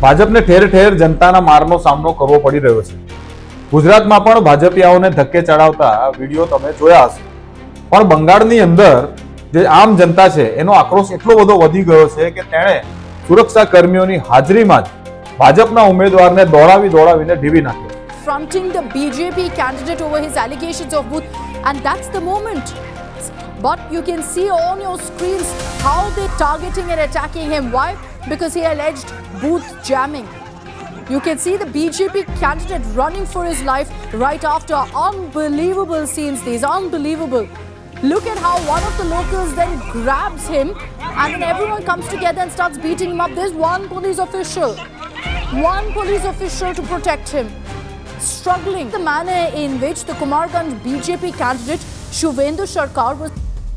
ભાજપને ઠેર ઠેર જનતાના મારનો સામનો કરવો પડી રહ્યો છે। ગુજરાતમાં પણ ભાજપિયાઓને ધક્કે ચડાવતા વિડીયો તમે જોયા હશે, પણ બંગાળની અંદર જે આમ જનતા છે એનો આક્રોશ એટલો બધો વધી ગયો છે કે તેણે સુરક્ષા કર્મીઓની હાજરીમાં જ ભાજપના ઉમેદવારને દોડાવીને ઢીવી નાખ્યો। Fronting the BJP candidate over his allegations of booth, and that's the moment. But you can see on your screens how they're targeting and attacking him. Why? Because he alleged booth jamming. You can see the BJP candidate running for his life right after. Unbelievable scenes, these unbelievable. Look at how one of the locals then grabs him and then everyone comes together and starts beating him up. There's one police official to protect him, struggling. The manner in which the Kumarganj BJP candidate Shubhendu Sarkar was.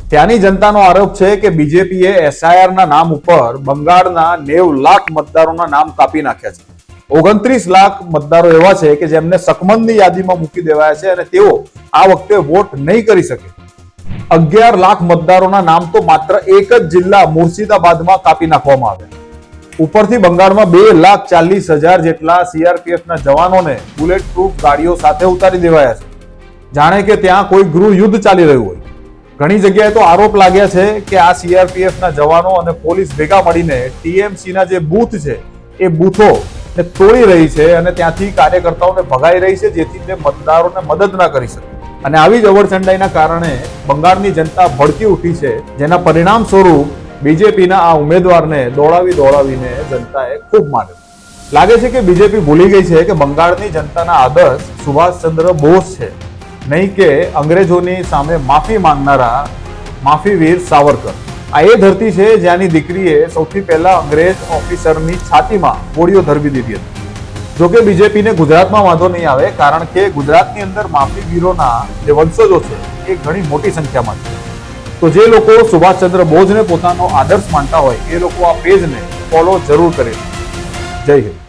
ત્યાંની જનતાનો આરોપ છે કે બીજેપીએ SIR ના નામ ઉપર બંગાળના 90 લાખ મતદારોના નામ કાપી નાખ્યા છે। 29 લાખ મતદારો એવા છે કે જેમને સકમંદની યાદીમાં મૂકી દેવાયા છે અને તેઓ આ વખતે વોટ નહીં કરી શકે। 11 લાખ મતદારોના નામ તો માત્ર એક જ જિલ્લા મુર્શિદાબાદમાં કાપી નાખવામાં આવ્યા। ઉપરથી બંગાળમાં 2,40,000 જેટલા સીઆરપીએફના જવાનોને બુલેટ પ્રૂફ ગાડીઓ સાથે ઉતારી દેવાયા છે, જાણે કે ત્યાં કોઈ ગૃહ યુદ્ધ ચાલી રહ્યું હોય। ઘણી જગ્યાએ તો આરોપ લાગ્યા છે કે આ સીઆરપીએફના જવાનો અને પોલીસ ભેગા મળીને ટીએમસીના જે બૂથ છે એ બૂથોને તોડી રહી છે અને ત્યાંથી કાર્યકર્તાઓને ભગાઈ રહી છે, જેથી તે મતદારોને મદદ ના કરી શકે। અને આવી જ અવરચંડાઈના કારણે બંગાળની જનતા ભડકી ઉઠી છે, જેના પરિણામ સ્વરૂપ બીજેપીના આ ઉમેદવારને દોડાવીને જનતાએ ખૂબ માન્યો। લાગે છે કે બીજેપી ભૂલી ગઈ છે કે બંગાળની જનતાના આદર્શ સુભાષચંદ્ર બોઝ છે, નહીં કે અંગ્રેજોની સામે માફી માંગનારા માફીવીર સાવરકર। આ એ ધરતી છે જ્યાંની દીકરીએ સૌથી પહેલા અંગ્રેજ ઓફિસરની છાતીમાં ગોળીઓ ધરવી દીધી હતી। જોકે બીજેપીને ગુજરાતમાં વાંધો નહીં આવે, કારણ કે ગુજરાતની અંદર માફીવીરોના જે વંશજો છે એ ઘણી મોટી સંખ્યામાં છે। તો જે લોકો સુભાષચંદ્ર બોઝને પોતાનો આદર્શ માનતા હોય એ લોકો આ પેજને ફોલો જરૂર કરે। જય હિન્દ।